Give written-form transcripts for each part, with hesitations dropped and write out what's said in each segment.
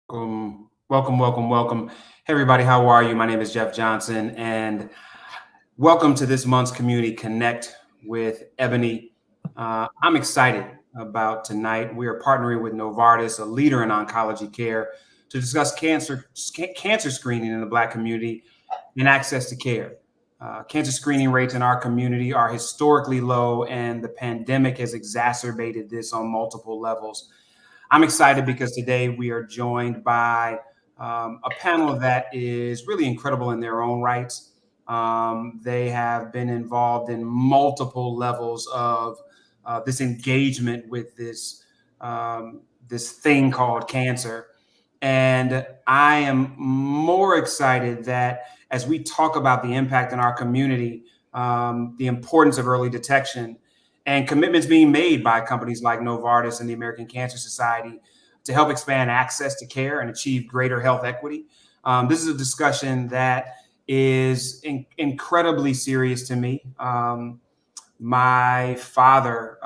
Welcome. Hey, everybody, how are you? My name is Jeff Johnson, and welcome to this month's Community Connect with Ebony. I'm excited about tonight. We are partnering with Novartis, a leader in oncology care, to discuss cancer screening in the Black community and access to care. Cancer screening rates in our community are historically low, and the pandemic has exacerbated this on multiple levels. I'm excited because today we are joined by a panel that is really incredible in their own rights. They have been involved in multiple levels of this engagement with this thing called cancer. And I am more excited that as we talk about the impact in our community, the importance of early detection, and commitments being made by companies like Novartis and the American Cancer Society to help expand access to care and achieve greater health equity. This is a discussion that is incredibly serious to me. My father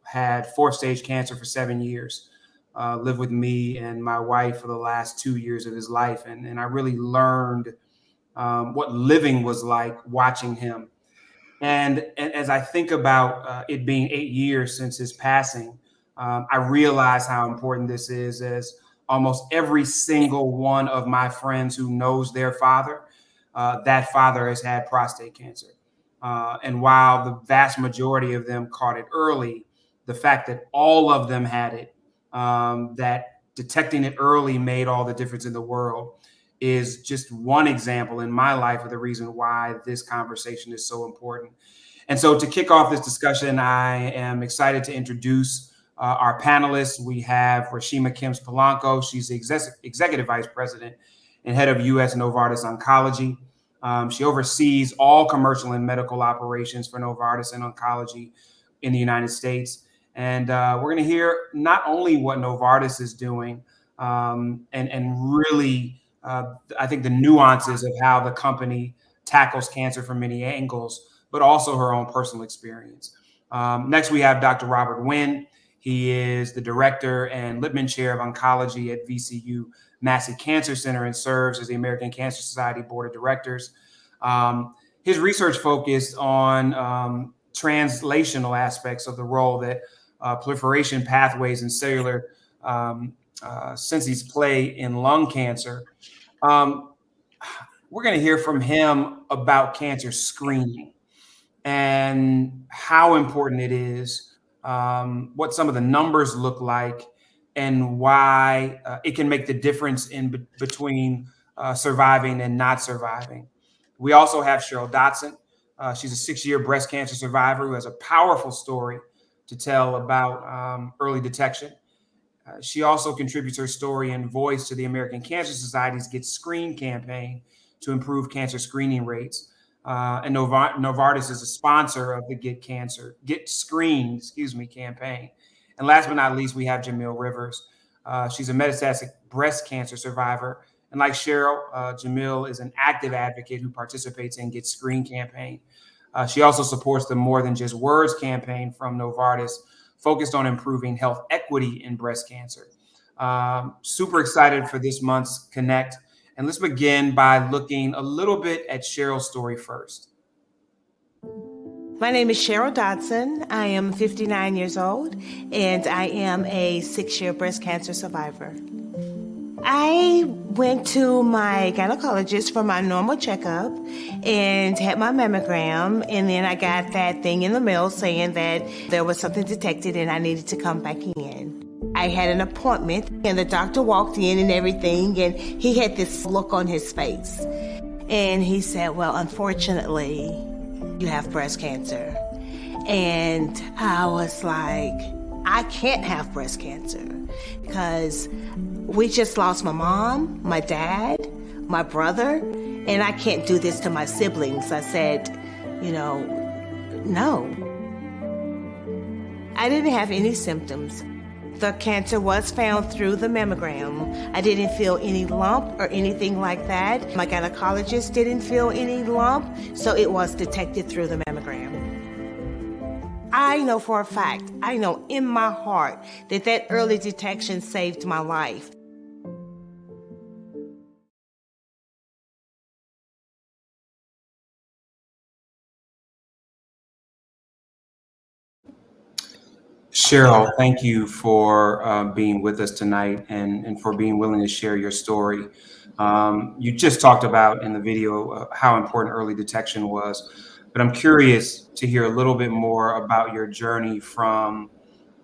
had fourth stage cancer for 7 years, lived with me and my wife for the last 2 years of his life. And I really learned what living was like watching him. And as I think about it being 8 years since his passing, I realize how important this is, as almost every single one of my friends who knows their father, that father has had prostate cancer. And while the vast majority of them caught it early, the fact that all of them had it, that detecting it early made all the difference in the world, is just one example in my life of the reason why this conversation is so important. And so to kick off this discussion, I am excited to introduce our panelists. We have Reshema Kemps-Polanco. She's the Executive Vice President and Head of U.S. Novartis Oncology. She oversees all commercial and medical operations for Novartis and Oncology in the United States. And we're going to hear not only what Novartis is doing and really I think the nuances of how the company tackles cancer from many angles, but also her own personal experience. Next, we have Dr. Robert Winn. He is the Director and Lippman Chair of Oncology at VCU Massey Cancer Center and serves as the American Cancer Society Board of Directors. His research focused on translational aspects of the role that proliferation pathways and cellular syntheses play in lung cancer. We're going to hear from him about cancer screening and how important it is, what some of the numbers look like, and why it can make the difference in between surviving and not surviving. We also have Cheryl Dotson. She's a 6-year breast cancer survivor who has a powerful story to tell about early detection. She also contributes her story and voice to the American Cancer Society's Get Screened campaign to improve cancer screening rates. And Novartis is a sponsor of the Get Screened campaign. And last but not least, we have Jamil Rivers. She's a metastatic breast cancer survivor. And like Cheryl, Jamil is an active advocate who participates in Get Screened campaign. She also supports the More Than Just Words campaign from Novartis, focused on improving health equity in breast cancer. Super excited for this month's Connect. And let's begin by looking a little bit at Cheryl's story first. My name is Cheryl Dodson. I am 59 years old, and I am a 6-year breast cancer survivor. I went to my gynecologist for my normal checkup and had my mammogram, and then I got that thing in the mail saying that there was something detected and I needed to come back in. I had an appointment, and the doctor walked in and everything, and he had this look on his face. And he said, well, unfortunately, you have breast cancer. And I was like, I can't have breast cancer because we just lost my mom, my dad, my brother, and I can't do this to my siblings. I said, no. I didn't have any symptoms. The cancer was found through the mammogram. I didn't feel any lump or anything like that. My gynecologist didn't feel any lump, so it was detected through the mammogram. I know for a fact, I know in my heart that early detection saved my life. Cheryl, thank you for being with us tonight and for being willing to share your story. You just talked about in the video how important early detection was, but I'm curious to hear a little bit more about your journey from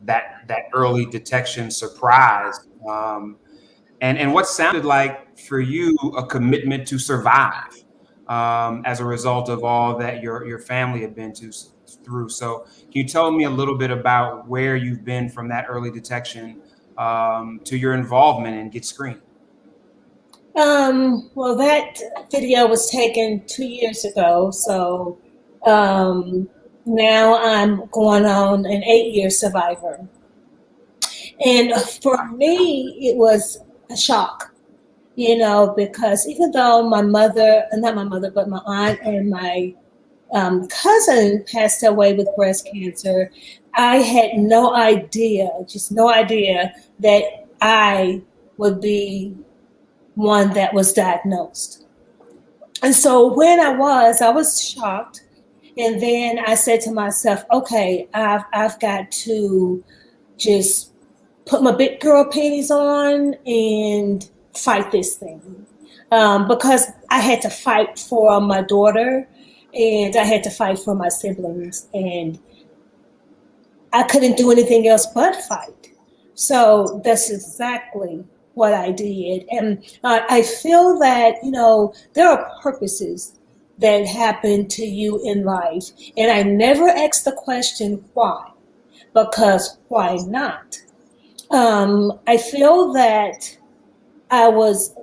that early detection surprise, and what sounded like for you a commitment to survive as a result of all that your family had been through. So can you tell me a little bit about where you've been from that early detection to your involvement in Get Screened? Well, that video was taken 2 years ago, so now I'm going on an 8-year survivor. And for me, it was a shock, because even though my mother, not my mother, but my aunt and my cousin passed away with breast cancer, I had no idea, just no idea that I would be one that was diagnosed. And so when I was shocked. And then I said to myself, okay, I've got to just put my big girl panties on and fight this thing. Because I had to fight for my daughter and I had to fight for my siblings, and I couldn't do anything else but fight. So that's exactly what I did. And I feel that, there are purposes that happen to you in life. And I never ask the question, why? Because why not? I feel that I was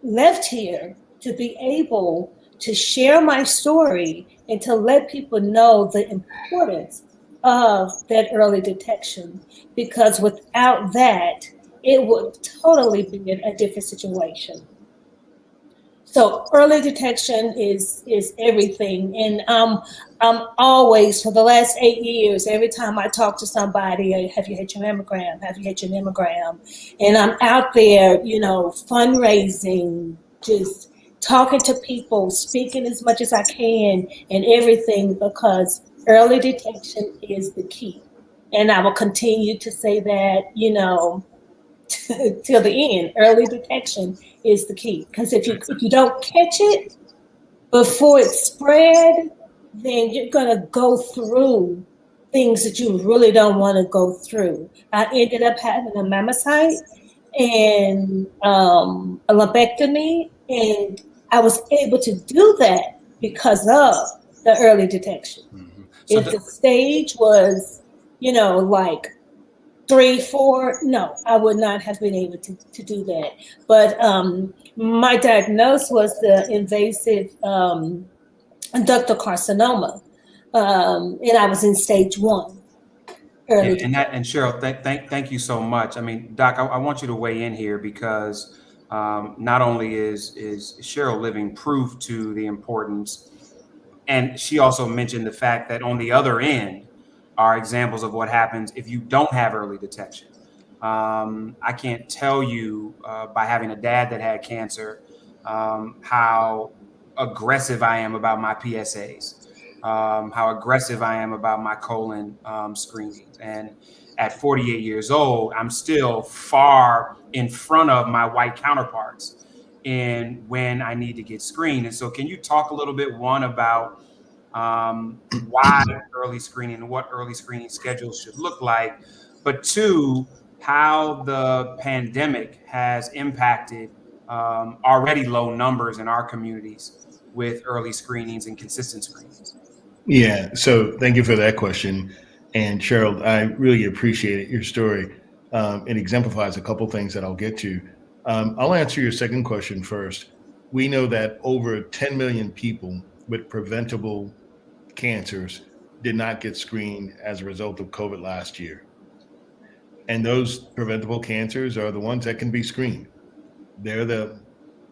left here to be able to share my story and to let people know the importance of that early detection, because without that, it would totally be a different situation. So early detection is everything, and I'm always, for the last 8 years, every time I talk to somebody, have you had your mammogram? Have you had your mammogram? And I'm out there, fundraising, just talking to people, speaking as much as I can, and everything, because early detection is the key. And I will continue to say that, till the end. Early detection is the key, because if you don't catch it before it's spread, then you're gonna go through things that you really don't want to go through. I ended up having a mammocyte and a lumpectomy, and I was able to do that because of the early detection. Mm-hmm. If the stage was, like 3, 4, no, I would not have been able to do that. But my diagnosis was the invasive ductal carcinoma, and I was in stage 1. Yeah, and Cheryl, thank you so much. I mean, Doc, I want you to weigh in here because not only is Cheryl living proof to the importance, and she also mentioned the fact that on the other end are examples of what happens if you don't have early detection. I can't tell you by having a dad that had cancer how aggressive I am about my PSAs, how aggressive I am about my colon screenings. And at 48 years old, I'm still far in front of my white counterparts in when I need to get screened. And so can you talk a little bit, one, about why early screening and what early screening schedules should look like, but two, how the pandemic has impacted already low numbers in our communities with early screenings and consistent screenings? Yeah, so thank you for that question. And Cheryl, I really appreciate your story. It exemplifies a couple things that I'll get to. I'll answer your second question first. We know that over 10 million people with preventable cancers did not get screened as a result of COVID last year. And those preventable cancers are the ones that can be screened. They're the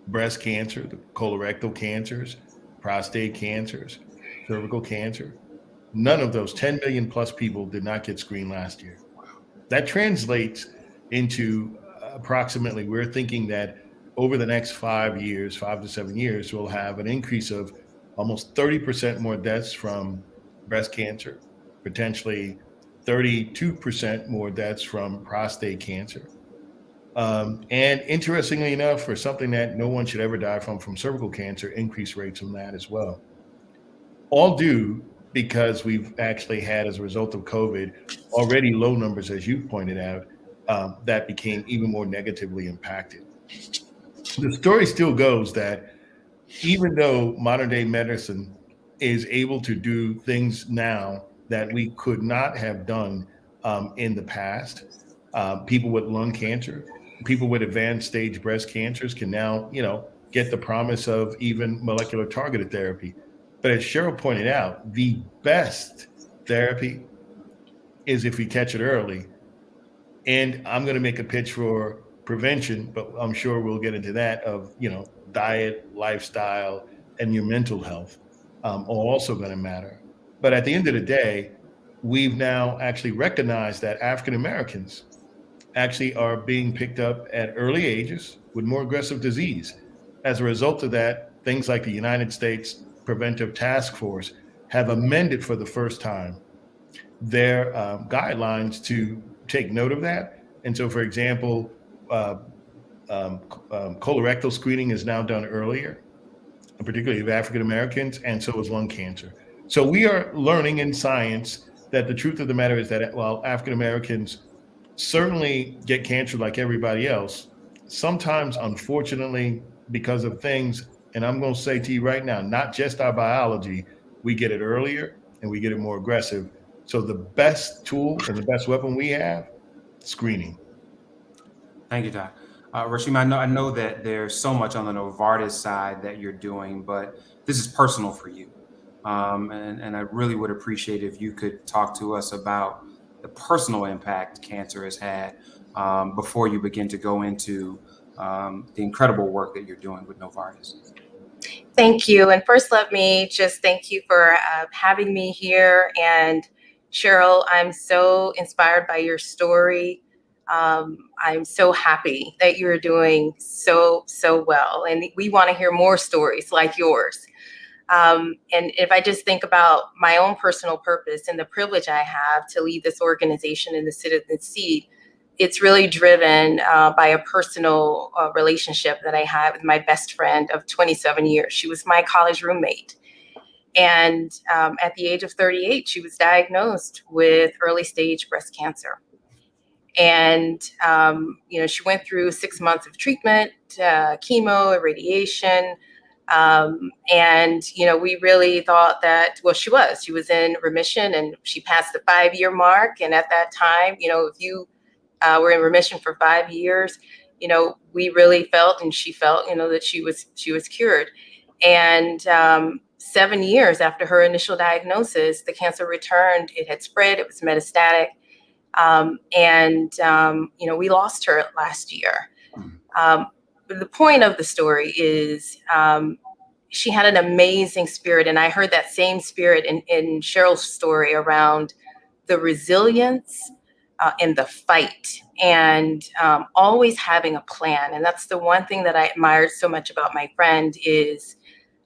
breast cancer, the colorectal cancers, prostate cancers, cervical cancer. None of those 10 million plus people did not get screened last year. That translates into approximately, we're thinking that over the next 5 years, 5 to 7 years, we'll have an increase of almost 30% more deaths from breast cancer, potentially 32% more deaths from prostate cancer. And interestingly enough, for something that no one should ever die from cervical cancer, increased rates on that as well. All due because we've actually had, as a result of COVID, already low numbers, as you pointed out, that became even more negatively impacted. The story still goes that even though modern day medicine is able to do things now that we could not have done in the past, people with lung cancer, people with advanced stage breast cancers can now, get the promise of even molecular targeted therapy. But as Cheryl pointed out, the best therapy is if we catch it early. And I'm going to make a pitch for prevention, but I'm sure we'll get into that of, diet, lifestyle, and your mental health are also going to matter. But at the end of the day, we've now actually recognized that African Americans actually are being picked up at early ages with more aggressive disease. As a result of that, things like the United States Preventative Task Force have amended for the first time their guidelines to take note of that. And so, for example, colorectal screening is now done earlier, particularly of African Americans, and so is lung cancer. So we are learning in science that the truth of the matter is that while African Americans certainly get cancer like everybody else, sometimes, unfortunately, because of things, and I'm going to say to you right now, not just our biology, we get it earlier and we get it more aggressive. So the best tool and the best weapon we have, screening. Thank you, Doc. Reshema, I know that there's so much on the Novartis side that you're doing, but this is personal for you. And I really would appreciate if you could talk to us about the personal impact cancer has had before you begin to go into the incredible work that you're doing with Novartis. Thank you. And first, let me just thank you for having me here. And Cheryl, I'm so inspired by your story. I'm so happy that you're doing so well. And we want to hear more stories like yours. And if I just think about my own personal purpose and the privilege I have to lead this organization in the citizen seat, it's really driven by a personal relationship that I have with my best friend of 27 years. She was my college roommate. And at the age of 38, she was diagnosed with early stage breast cancer. And, she went through 6 months of treatment, chemo, radiation. We really thought that, well, she was in remission and she passed the 5-year mark. And at that time, if you were in remission for 5 years, we really felt, and she felt, that she was cured. And 7 years after her initial diagnosis, the cancer returned. It had spread. It was metastatic. We lost her last year. The point of the story is she had an amazing spirit. And I heard that same spirit in Cheryl's story around the resilience and the fight and always having a plan. And that's the one thing that I admired so much about my friend is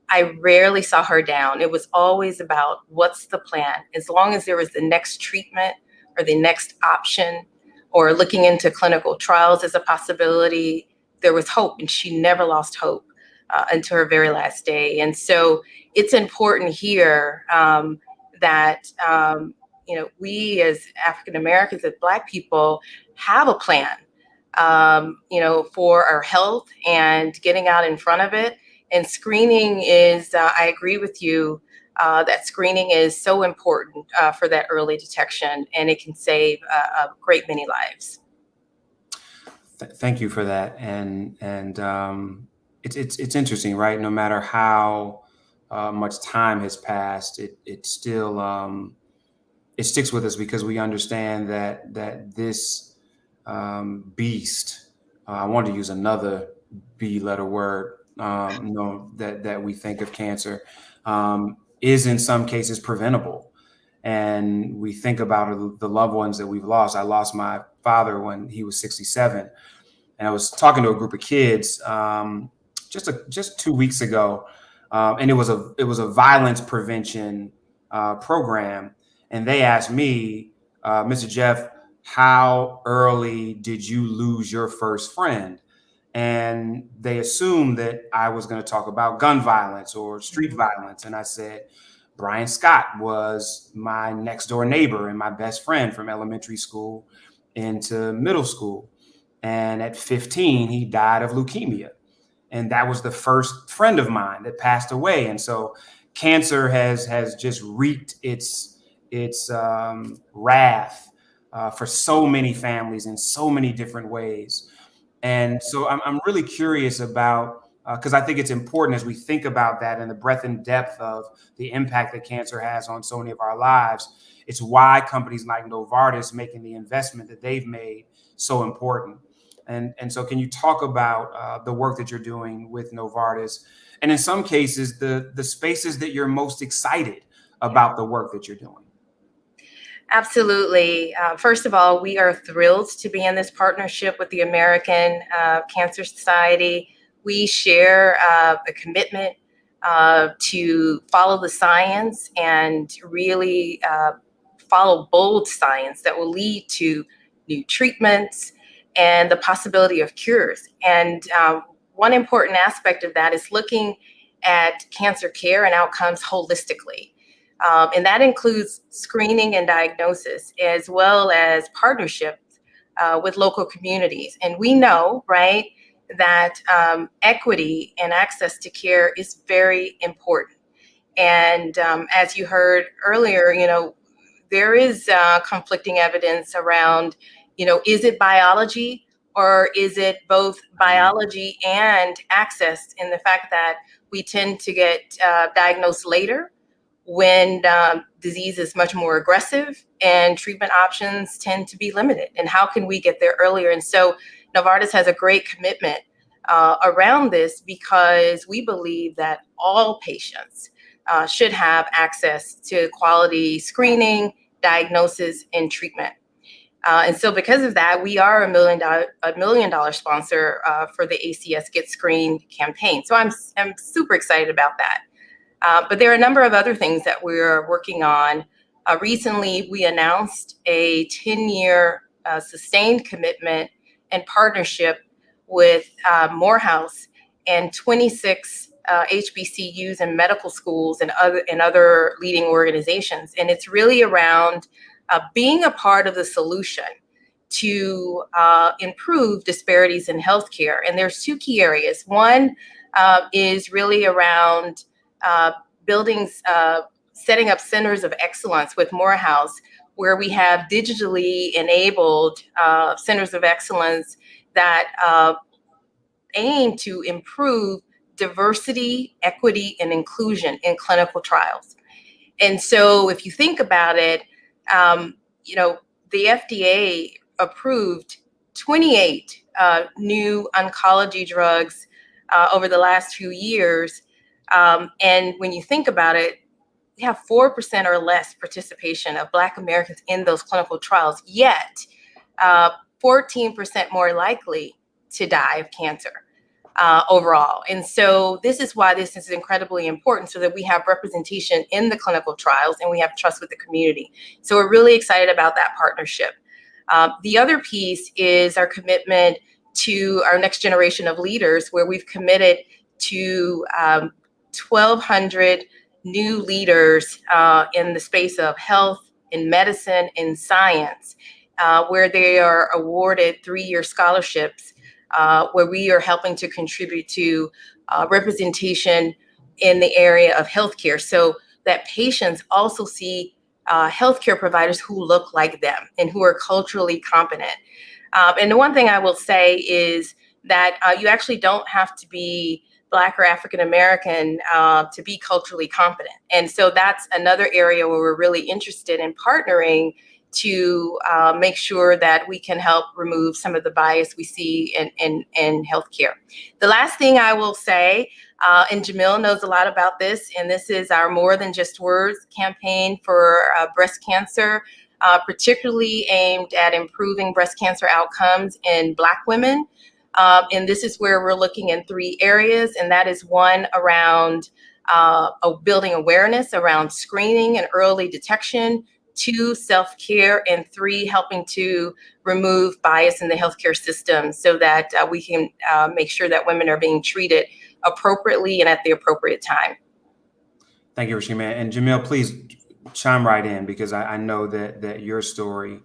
I rarely saw her down. It was always about what's the plan. As long as there was the next treatment or the next option or looking into clinical trials as a possibility, there was hope, and she never lost hope until her very last day. And so it's important here that we as African Americans, as Black people, have a plan, for our health and getting out in front of it. And screening is, I agree with you, that screening is so important for that early detection, and it can save a great many lives. Thank you for that. And it's interesting, right? No matter how much time has passed, it still it sticks with us because we understand that this beast, I wanted to use another B letter word, that we think of cancer, is in some cases preventable. And we think about the loved ones that we've lost. I lost my father when he was 67. And I was talking to a group of kids just 2 weeks ago. And it was a violence prevention program. And they asked me, Mr. Jeff, how early did you lose your first friend? And they assumed that I was going to talk about gun violence or street violence. And I said, Brian Scott was my next door neighbor and my best friend from elementary school into middle school. And at 15, he died of leukemia. And that was the first friend of mine that passed away. And so cancer has just wreaked its wrath for so many families in so many different ways. And so I'm really curious about, because I think it's important as we think about that and the breadth and depth of the impact that cancer has on so many of our lives. It's why companies like Novartis making the investment that they've made so important. And so can you talk about the work that you're doing with Novartis, and in some cases, the spaces that you're most excited about the work that you're doing? Absolutely. First of all, we are thrilled to be in this partnership with the American Cancer Society. We share a commitment to follow the science and really follow bold science that will lead to new treatments and the possibility of cures. And one important aspect of that is looking at cancer care and outcomes holistically. And that includes screening and diagnosis, as well as partnerships with local communities. And we know, right, that equity and access to care is very important. And as you heard earlier, there is conflicting evidence around, is it biology or is it both biology and access, in the fact that we tend to get diagnosed later when disease is much more aggressive and treatment options tend to be limited. And how can we get there earlier? And so Novartis has a great commitment around this, because we believe that all patients should have access to quality screening, diagnosis, and treatment. And so because of that, we are a $1 million sponsor for the ACS Get Screened campaign. So I'm super excited about that. But there are a number of other things that we're working on. Recently, we announced a 10-year sustained commitment and partnership with Morehouse and 26 HBCUs and medical schools and other leading organizations. And it's really around being a part of the solution to improve disparities in healthcare. And there's two key areas. One is really around setting up centers of excellence with Morehouse, where we have digitally enabled centers of excellence that aim to improve diversity, equity, and inclusion in clinical trials. And so if you think about it, the FDA approved 28 new oncology drugs over the last few years. And when you think about it, we have 4% or less participation of Black Americans in those clinical trials, yet 14% more likely to die of cancer overall. And so this is why this is incredibly important, so that we have representation in the clinical trials and we have trust with the community. So we're really excited about that partnership. The other piece is our commitment to our next generation of leaders, where we've committed to 1,200 new leaders in the space of health, in medicine, in science, where they are awarded 3-year scholarships, where we are helping to contribute to representation in the area of healthcare, so that patients also see healthcare providers who look like them and who are culturally competent. And the one thing I will say is that you actually don't have to be Black or African American to be culturally competent. And so that's another area where we're really interested in partnering to make sure that we can help remove some of the bias we see in healthcare. The last thing I will say, and Jamil knows a lot about this, and this is our More Than Just Words campaign for breast cancer, particularly aimed at improving breast cancer outcomes in Black women. And this is where we're looking in 3 areas, and that is one around building awareness around screening and early detection, 2, self-care, and 3, helping to remove bias in the healthcare system so that we can make sure that women are being treated appropriately and at the appropriate time. Thank you, Reshema. And Jamil, please chime right in, because I know that your story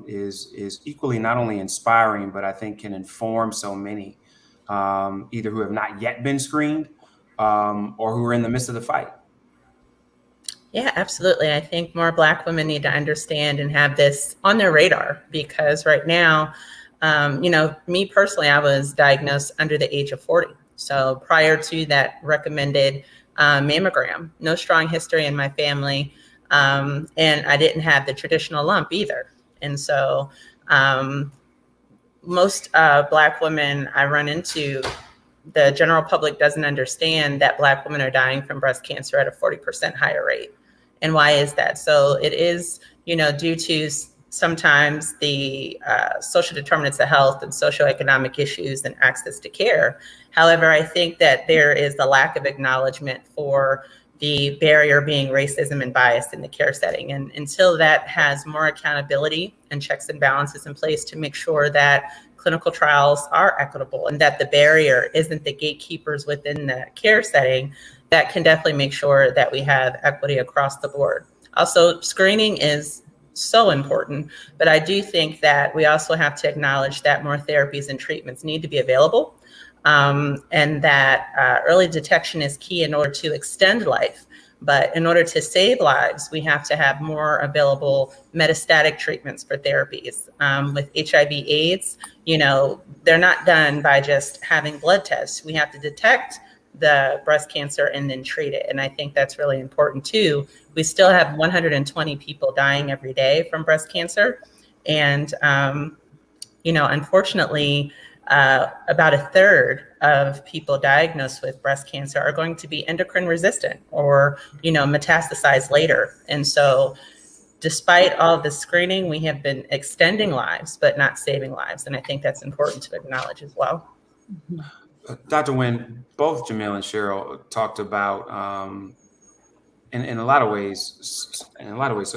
is equally not only inspiring, but I think can inform so many, either who have not yet been screened or who are in the midst of the fight. Yeah, absolutely. I think more Black women need to understand and have this on their radar, because right now, me personally, I was diagnosed under the age of 40. So prior to that recommended mammogram, no strong history in my family, and I didn't have the traditional lump either. And so most Black women I run into, the general public doesn't understand that Black women are dying from breast cancer at a 40% higher rate. And why is that? So it is, due to sometimes the social determinants of health and socioeconomic issues and access to care. However, I think that there is a lack of acknowledgement for the barrier being racism and bias in the care setting. And until that has more accountability and checks and balances in place to make sure that clinical trials are equitable and that the barrier isn't the gatekeepers within the care setting, that can definitely make sure that we have equity across the board. Also, screening is so important, but I do think that we also have to acknowledge that more therapies and treatments need to be available, and that early detection is key in order to extend life. But in order to save lives, we have to have more available metastatic treatments for therapies. With HIV/AIDS, they're not done by just having blood tests. We have to detect the breast cancer and then treat it. And I think that's really important too. We still have 120 people dying every day from breast cancer. And, unfortunately, about a third of people diagnosed with breast cancer are going to be endocrine resistant or, metastasize later. And so despite all the screening, we have been extending lives, but not saving lives. And I think that's important to acknowledge as well. Dr. Winn, both Jamil and Cheryl talked about, in a lot of ways, so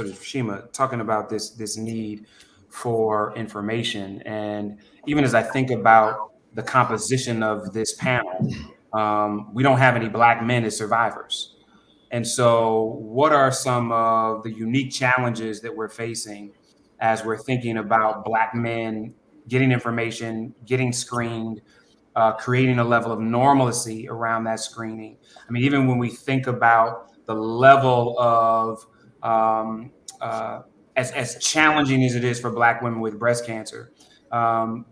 does Reshema, talking about this need for information. And even as I think about the composition of this panel, we don't have any Black men as survivors. And so what are some of the unique challenges that we're facing as we're thinking about Black men getting information, getting screened, creating a level of normalcy around that screening? I mean, even when we think about the level of, as challenging as it is for Black women with breast cancer has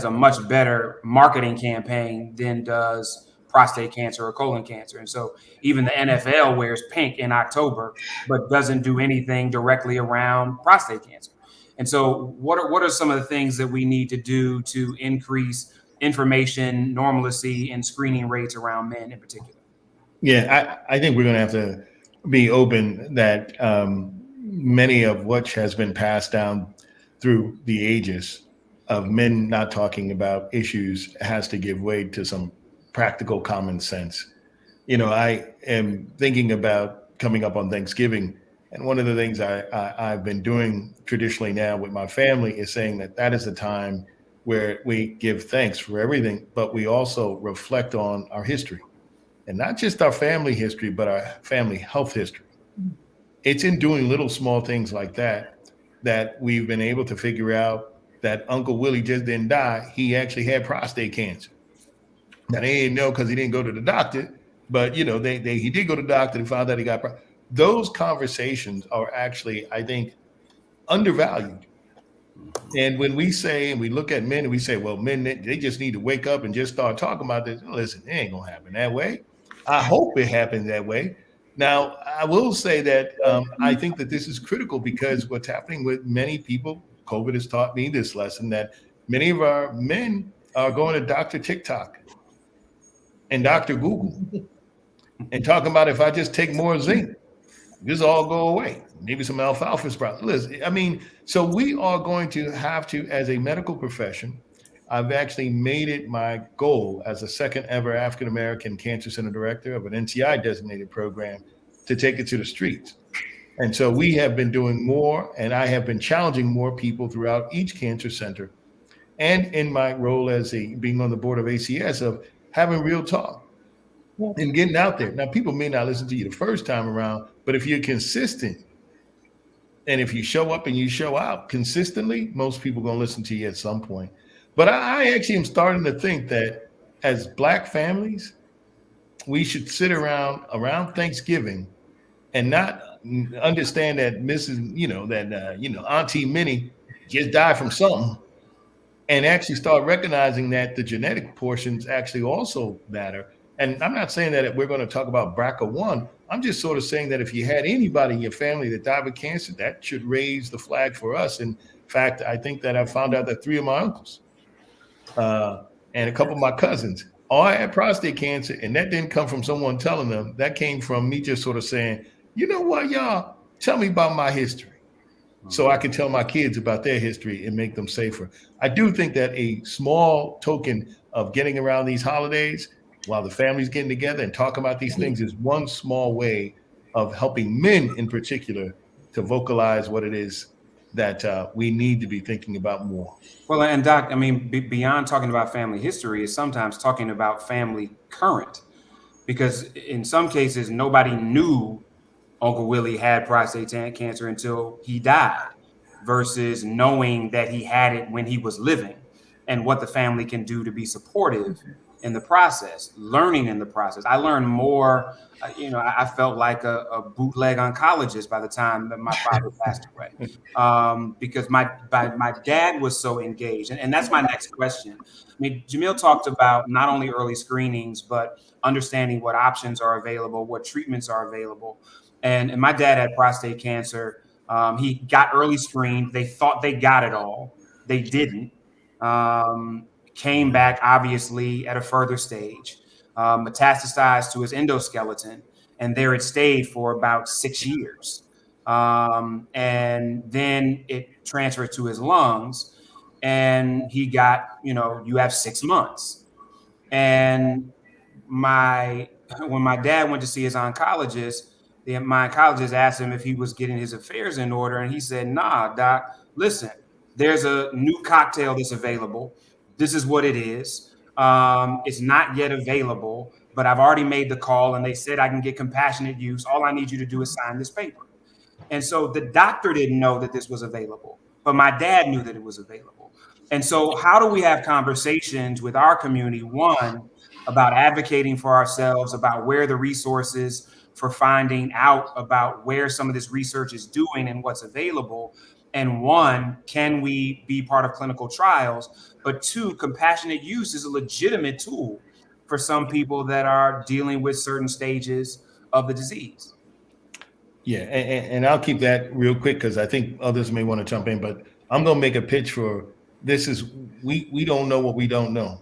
a much better marketing campaign than does prostate cancer or colon cancer. And so even the NFL wears pink in October, but doesn't do anything directly around prostate cancer. And so what are some of the things that we need to do to increase information, normalcy, and screening rates around men in particular? Yeah, I think we're going to have to be open that many of what has been passed down through the ages of men not talking about issues has to give way to some practical common sense. I am thinking about coming up on Thanksgiving. And one of the things I've been doing traditionally now with my family is saying that is the time where we give thanks for everything, but we also reflect on our history. And not just our family history, but our family health history. It's in doing little small things like that we've been able to figure out that Uncle Willie just didn't die. He actually had prostate cancer. Now, they didn't know because he didn't go to the doctor, but he did go to the doctor and found out he got those conversations are actually, I think, undervalued. And when we say, and we look at men and we say, well, men, they just need to wake up and just start talking about this. Listen, it ain't going to happen that way. I hope it happens that way. Now, I will say that I think that this is critical because what's happening with many people, COVID has taught me this lesson, that many of our men are going to Dr. TikTok and Dr. Google and talking about if I just take more zinc, this all go away. Maybe some alfalfa sprouts. Listen, I mean, so we are going to have to, as a medical profession, I've actually made it my goal as a second ever African-American Cancer Center director of an NCI designated program to take it to the streets. And so we have been doing more, and I have been challenging more people throughout each cancer center, and in my role as being on the board of ACS, of having real talk and getting out there. Now, people may not listen to you the first time around, but if you're consistent, and if you show up and you show out consistently, most people are going to listen to you at some point. But I actually am starting to think that as Black families, we should sit around Thanksgiving and not understand that Auntie Minnie just died from something, and actually start recognizing that the genetic portions actually also matter. And I'm not saying that we're going to talk about BRCA1. I'm just sort of saying that if you had anybody in your family that died of cancer, that should raise the flag for us. In fact, I think that I found out that 3 of my uncles and a couple of my cousins all had prostate cancer, and that didn't come from someone telling them. That came from me just sort of saying, you know what, y'all, tell me about my history, so I can tell my kids about their history and make them safer. I do think that a small token of getting around these holidays while the family's getting together and talking about these things is one small way of helping men in particular to vocalize what it is that we need to be thinking about more. Well, and Doc, I mean, beyond talking about family history is sometimes talking about family current, because in some cases, nobody knew Uncle Willie had prostate cancer until he died, versus knowing that he had it when he was living, and what the family can do to be supportive in the process, learning in the process. I learned more, I felt like a bootleg oncologist by the time that my father passed away, because my dad was so engaged. And that's my next question. I mean, Jamil talked about not only early screenings, but understanding what options are available, what treatments are available. And my dad had prostate cancer. He got early screened. They thought they got it all. They didn't. Came back, obviously, at a further stage, metastasized to his endoskeleton, and there it stayed for about 6 years. And then it transferred to his lungs, and he got, you have 6 months. And when my dad went to see his oncologist, my oncologist asked him if he was getting his affairs in order, and he said, "Nah, doc, listen, there's a new cocktail that's available. This is what it is. It's not yet available, but I've already made the call, and they said I can get compassionate use. All I need you to do is sign this paper." And so the doctor didn't know that this was available, but my dad knew that it was available. And so how do we have conversations with our community, one, about advocating for ourselves, about where the resources for finding out about where some of this research is doing and what's available? And one, can we be part of clinical trials? But two, compassionate use is a legitimate tool for some people that are dealing with certain stages of the disease. Yeah, and I'll keep that real quick because I think others may want to jump in, but I'm going to make a pitch for this. We don't know what we don't know.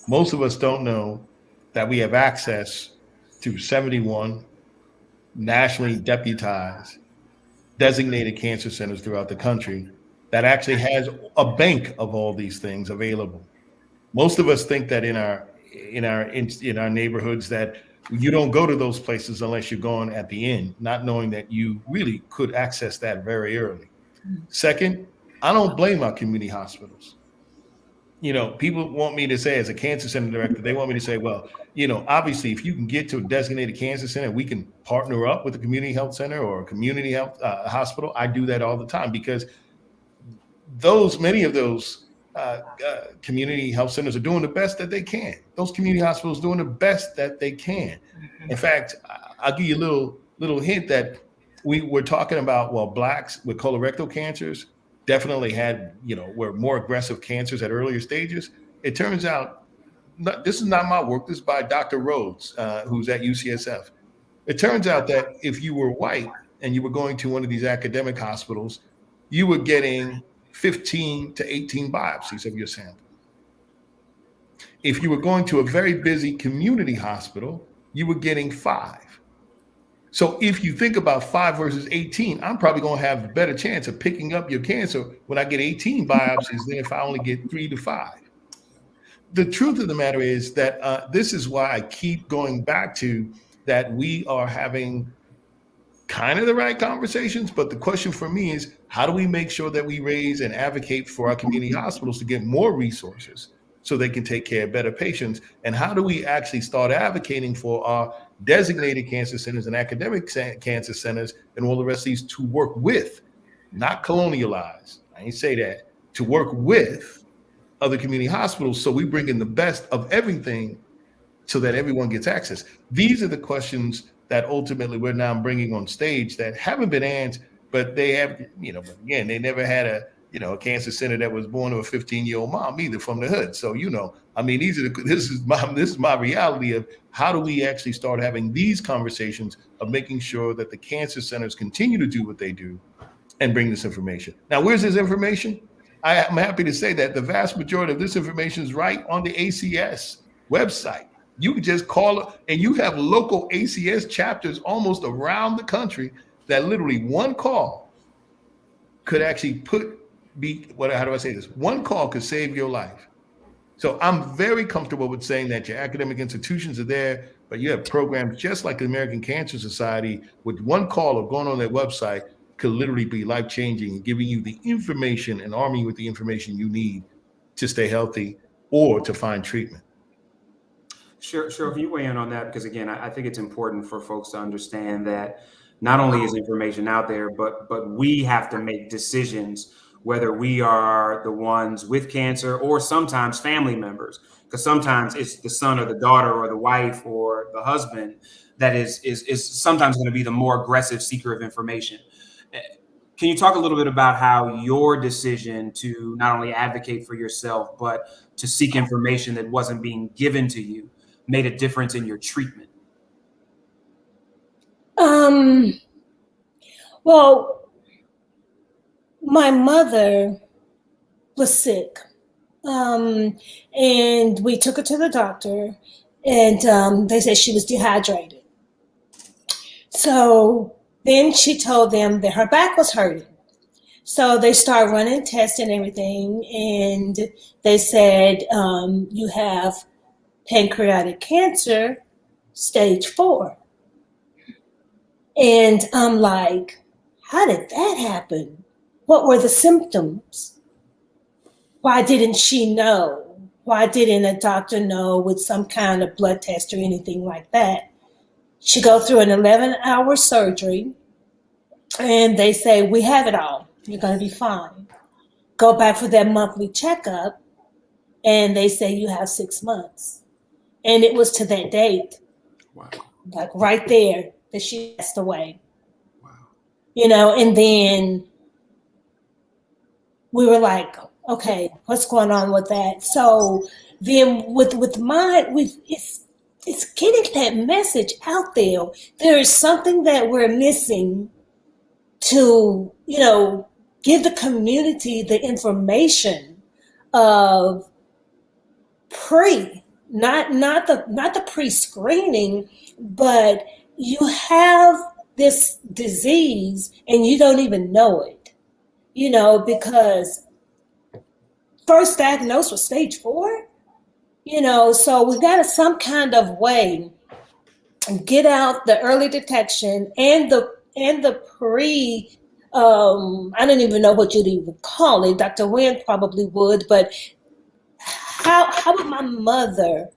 Most of us don't know that we have access to 71 nationally deputized designated cancer centers throughout the country that actually has a bank of all these things available. Most of us think that in our neighborhoods that you don't go to those places unless you're going at the end, not knowing that you really could access that very early. Second, I don't blame our community hospitals. People want me to say, as a cancer center director, they want me to say, well, obviously, if you can get to a designated cancer center, we can partner up with a community health center or a community health hospital. I do that all the time because many of those community health centers are doing the best that they can. Those community hospitals are doing the best that they can. In fact, I'll give you a little hint that we were talking about, well, Blacks with colorectal cancers definitely were more aggressive cancers at earlier stages. It turns out, this is not my work, this is by Dr. Rhodes, who's at UCSF. It turns out that if you were white and you were going to one of these academic hospitals, you were getting 15 to 18 biopsies of your sample. If you were going to a very busy community hospital, you were getting 5. So if you think about 5 versus 18, I'm probably going to have a better chance of picking up your cancer when I get 18 biopsies than if I only get 3 to 5. The truth of the matter is that this is why I keep going back to that we are having kind of the right conversations, but the question for me is, how do we make sure that we raise and advocate for our community hospitals to get more resources so they can take care of better patients? And how do we actually start advocating for our designated cancer centers and academic cancer centers and all the rest of these to work with, not colonialize, I ain't say that, to work with other community hospitals so we bring in the best of everything so that everyone gets access? These are the questions that ultimately we're now bringing on stage that haven't been answered, but they have, but again, they never had a cancer center that was born to a 15-year-old mom either from the hood. So, this is my reality of how do we actually start having these conversations of making sure that the cancer centers continue to do what they do and bring this information. Now, where's this information? I'm happy to say that the vast majority of this information is right on the ACS website. You can just call, and you have local ACS chapters almost around the country that literally one call could actually how do I say this? One call could save your life. So I'm very comfortable with saying that your academic institutions are there, but you have programs just like the American Cancer Society with one call of going on their website could literally be life-changing and giving you the information and arming you with the information you need to stay healthy or to find treatment. Sure, can you weigh in on that? Because again, I think it's important for folks to understand that not only is information out there, but we have to make decisions whether we are the ones with cancer or sometimes family members, because sometimes it's the son or the daughter or the wife or the husband that is sometimes going to be the more aggressive seeker of information. Can you talk a little bit about how your decision to not only advocate for yourself, but to seek information that wasn't being given to you made a difference in your treatment? Well, my mother was sick, and we took her to the doctor, and they said she was dehydrated. So then she told them that her back was hurting. So they started running tests and everything, and they said, you have pancreatic cancer, stage 4. And I'm like, how did that happen? What were the symptoms? Why didn't she know? Why didn't a doctor know with some kind of blood test or anything like that? She go through an 11-hour surgery, and they say, we have it all. You're going to be fine. Go back for that monthly checkup, and they say you have 6 months. And it was to that date, Wow. like right there, that she passed away. Wow. And then we were like, okay, what's going on with that? So then it's getting that message out there. There is something that we're missing to, give the community the information of not the pre-screening, but you have this disease and you don't even know it, because first diagnosed with stage 4, so we've got to some kind of way get out the early detection and the pre, I don't even know what you'd even call it. Dr. Winn probably would, but how would my mother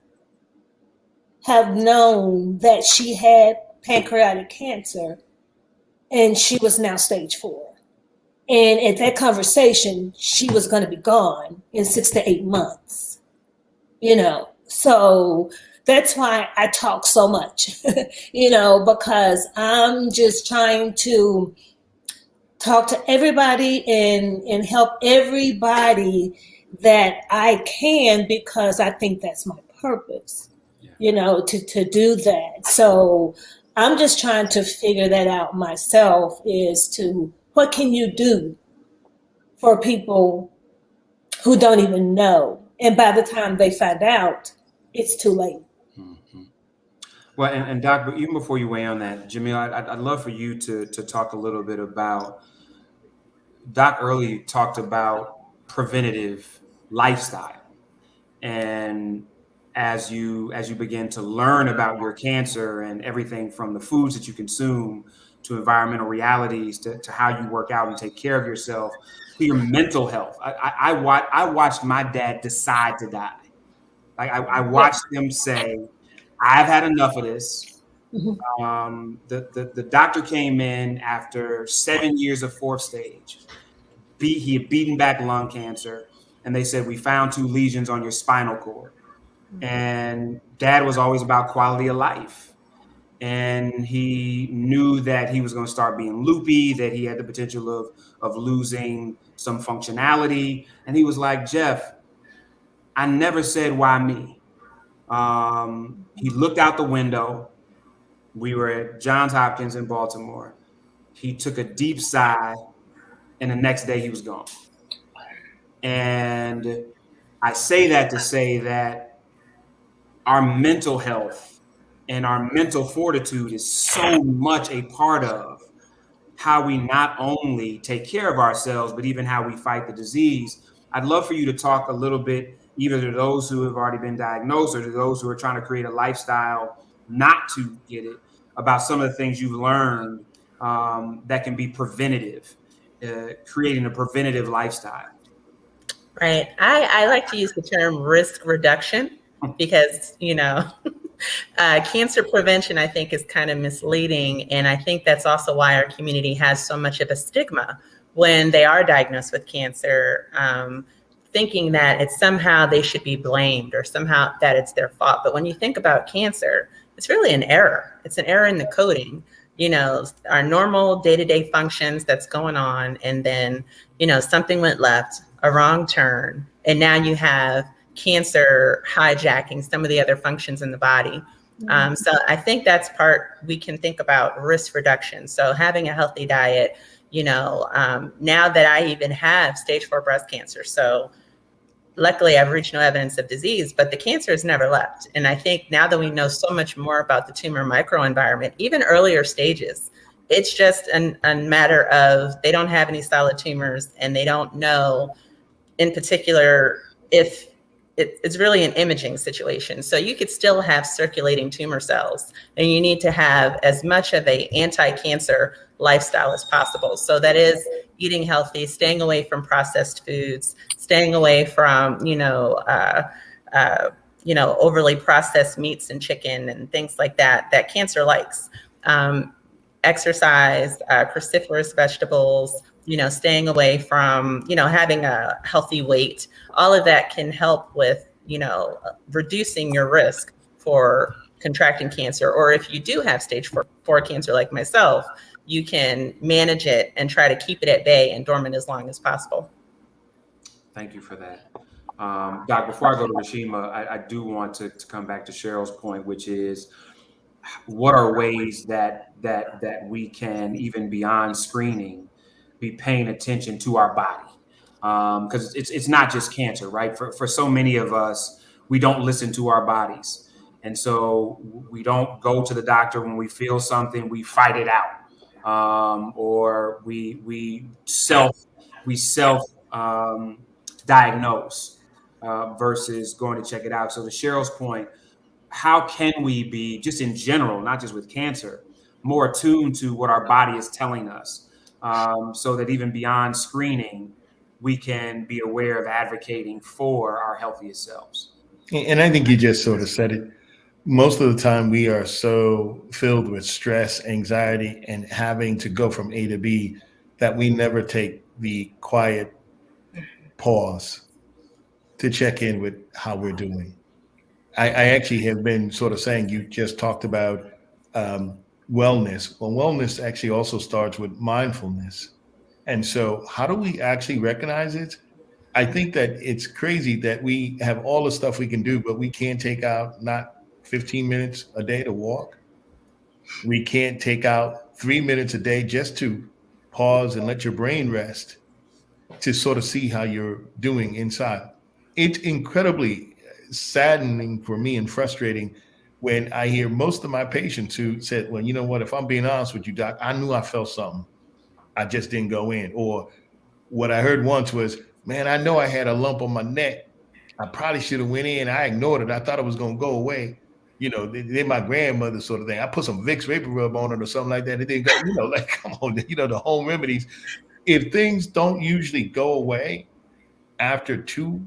have known that she had pancreatic cancer and she was now stage 4? And at that conversation, she was going to be gone in 6 to 8 months, So that's why I talk so much, because I'm just trying to talk to everybody and help everybody that I can, because I think that's my purpose, to do that. So I'm just trying to figure that out myself, is to what can you do for people who don't even know? And by the time they find out, it's too late. Mm-hmm. Well, and Doc, but even before you weigh on that, Jamil, I'd love for you to talk a little bit about, Doc earlier talked about preventative lifestyle. And as you begin to learn about your cancer and everything from the foods that you consume to environmental realities to how you work out and take care of yourself to your mental health. I watched my dad decide to die. Like I watched him say, "I've had enough of this." The doctor came in after 7 years of fourth stage. He had beaten back lung cancer, and they said, "We found 2 lesions on your spinal cord." And Dad was always about quality of life. And he knew that he was going to start being loopy, that he had the potential of losing some functionality. And he was like, "Jeff, I never said why me." He looked out the window. We were at Johns Hopkins in Baltimore. He took a deep sigh, and the next day he was gone. And I say that to say that our mental health and our mental fortitude is so much a part of how we not only take care of ourselves, but even how we fight the disease. I'd love for you to talk a little bit, either to those who have already been diagnosed or to those who are trying to create a lifestyle not to get it, about some of the things you've learned that can be preventative, creating a preventative lifestyle. Right. I like to use the term risk reduction because, cancer prevention, I think, is kind of misleading. And I think that's also why our community has so much of a stigma when they are diagnosed with cancer, thinking that it's somehow they should be blamed or somehow that it's their fault. But when you think about cancer, it's really an error. It's an error in the coding, our normal day-to-day functions that's going on. And then, something went left, a wrong turn, and now you have cancer hijacking some of the other functions in the body. So I think that's part we can think about risk reduction. So having a healthy diet, now that I even have stage 4 breast cancer. So luckily I've reached no evidence of disease, but the cancer has never left. And I think now that we know so much more about the tumor microenvironment, even earlier stages, it's just a matter of they don't have any solid tumors and they don't know in particular if it's really an imaging situation. So you could still have circulating tumor cells, and you need to have as much of a anti-cancer lifestyle as possible. So that is eating healthy, staying away from processed foods, staying away from, overly processed meats and chicken and things like that cancer likes. Exercise, cruciferous vegetables, staying away from, having a healthy weight. All of that can help with, reducing your risk for contracting cancer. Or if you do have stage 4 cancer like myself, you can manage it and try to keep it at bay and dormant as long as possible. Thank you for that. Doc, before I go to Reshema, I do want to come back to Cheryl's point, which is what are ways that we can, even beyond screening, be paying attention to our body? Because it's not just cancer, right? For so many of us, we don't listen to our bodies. And so we don't go to the doctor when we feel something, we fight it out. Or we self diagnose versus going to check it out. So to Cheryl's point, how can we be, just in general, not just with cancer, more attuned to what our body is telling us, so that even beyond screening, we can be aware of advocating for our healthiest selves? And I think you just sort of said it. Most of the time we are so filled with stress, anxiety, and having to go from A to B that we never take the quiet pause to check in with how we're doing. I actually have been sort of saying, you just talked about wellness. Well, wellness actually also starts with mindfulness. And so how do we actually recognize it? I think that it's crazy that we have all the stuff we can do, but we can't take out not 15 minutes a day to walk. We can't take out 3 minutes a day just to pause and let your brain rest to sort of see how you're doing inside. It's incredibly saddening for me and frustrating when I hear most of my patients who said, well, you know what, if I'm being honest with you, doc, I knew I felt something. I just didn't go in. Or what I heard once was, man, I know I had a lump on my neck. I probably should have went in. I ignored it. I thought it was going to go away. You know, they're my grandmother sort of thing. I put some Vicks Vapor Rub on it or something like that. It didn't go, you know, like, come on, you know, the home remedies. If things don't usually go away after two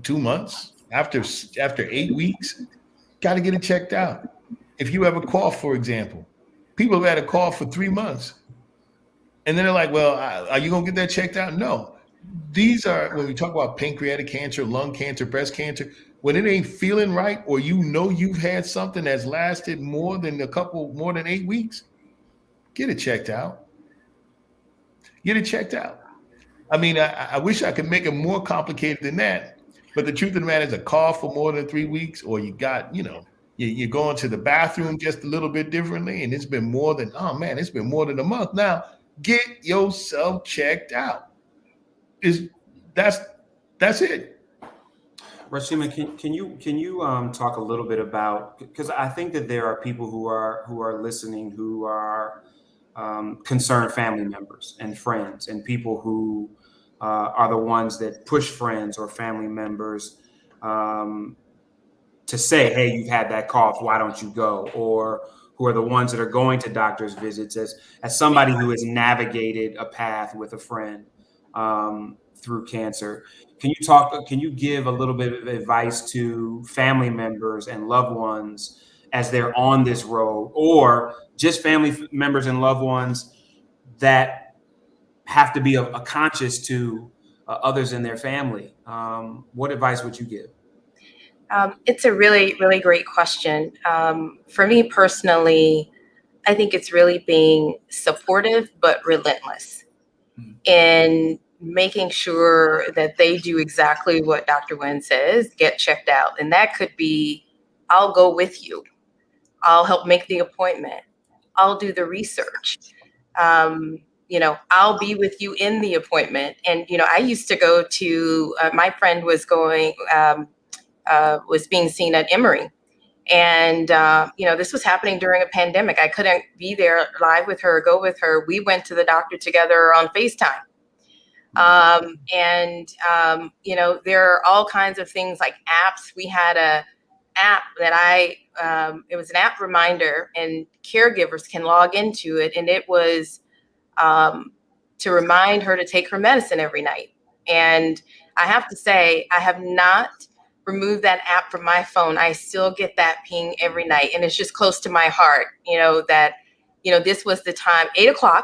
months, after 8 weeks, got to get it checked out. If you have a cough, for example, people have had a cough for 3 months. And then they're like, well, are you going to get that checked out? No. These are, when we talk about pancreatic cancer, lung cancer, breast cancer, when it ain't feeling right, or you know you've had something that's lasted more than 8 weeks, get it checked out. Get it checked out. I mean, I wish I could make it more complicated than that, but the truth of the matter is a cough for more than 3 weeks, or you got, you know, you're going to the bathroom just a little bit differently, and it's been more than a month now. Get yourself checked out. That's it. Reshema, can you talk a little bit about, because I think that there are people who are listening who are concerned family members and friends, and people who are the ones that push friends or family members to say, hey, you've had that cough, why don't you go? Or who are the ones that are going to doctor's visits as somebody who has navigated a path with a friend through cancer. Can you give a little bit of advice to family members and loved ones as they're on this road, or just family members and loved ones that have to be a conscious to others in their family? What advice would you give? It's a really, really great question. For me personally, I think it's really being supportive but relentless in making sure that they do exactly what Dr. Winn says, get checked out. And that could be, I'll go with you. I'll help make the appointment. I'll do the research. You know, I'll be with you in the appointment. And, you know, I used to go to, my friend was going, was being seen at Emory. And, you know, this was happening during a pandemic. I couldn't be there live with her, go with her. We went to the doctor together on FaceTime. You know, there are all kinds of things like apps. We had a app that it was an app reminder, and caregivers can log into it. And it was to remind her to take her medicine every night. And I have to say, I have not removed that app from my phone. I still get that ping every night. And it's just close to my heart, you know, that, you know, this was the time, 8:00.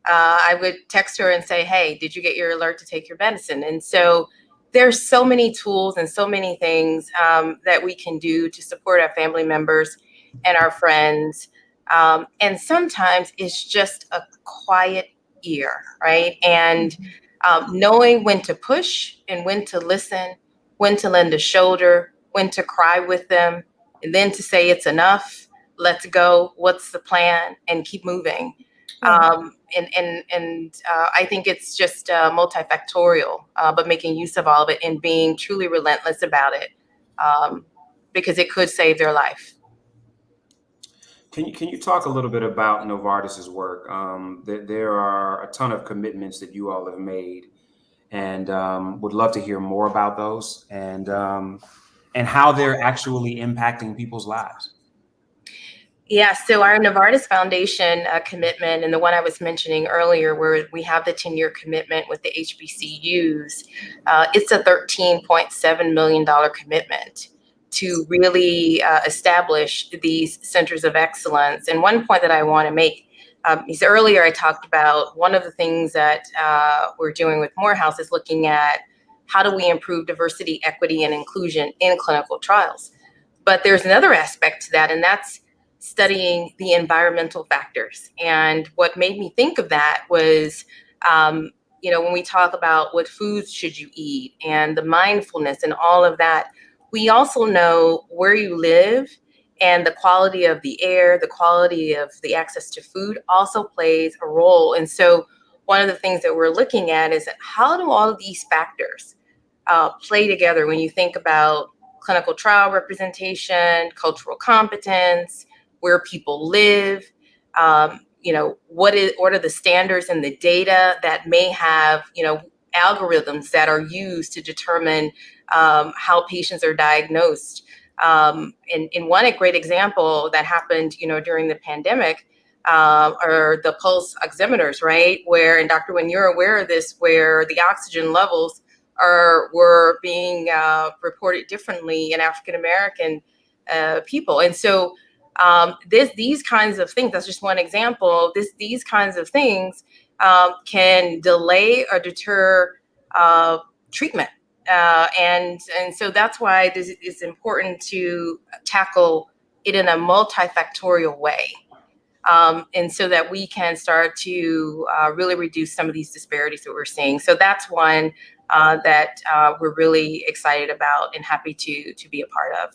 I would text her and say, hey, did you get your alert to take your medicine? And so there's so many tools and so many things that we can do to support our family members and our friends. And sometimes it's just a quiet ear, right? And knowing when to push and when to listen, when to lend a shoulder, when to cry with them, and then to say it's enough, let's go, what's the plan, and keep moving. I think it's just multifactorial, but making use of all of it and being truly relentless about it, because it could save their life. Can you talk a little bit about Novartis's work? There are a ton of commitments that you all have made, and would love to hear more about those and how they're actually impacting people's lives. Yeah, so our Novartis Foundation commitment, and the one I was mentioning earlier, where we have the 10-year commitment with the HBCUs, it's a $13.7 million commitment to really establish these centers of excellence. And one point that I want to make is earlier I talked about one of the things that we're doing with Morehouse is looking at how do we improve diversity, equity, and inclusion in clinical trials. But there's another aspect to that, and that's studying the environmental factors. And what made me think of that was, you know, when we talk about what foods should you eat and the mindfulness and all of that, we also know where you live and the quality of the air, the quality of the access to food also plays a role. And so one of the things that we're looking at is how do all of these factors play together when you think about clinical trial representation, cultural competence, where people live, you know, what are the standards and the data that may have, you know, algorithms that are used to determine how patients are diagnosed. In one great example that happened, during the pandemic, are the pulse oximeters, right? Where, and Dr. Winn, you're aware of this, where the oxygen levels were being reported differently in African American people, and so these kinds of things. That's just one example. These kinds of things can delay or deter treatment. And so that's why this is important to tackle it in a multifactorial way. And so that we can start to really reduce some of these disparities that we're seeing. So that's one that we're really excited about and happy to be a part of.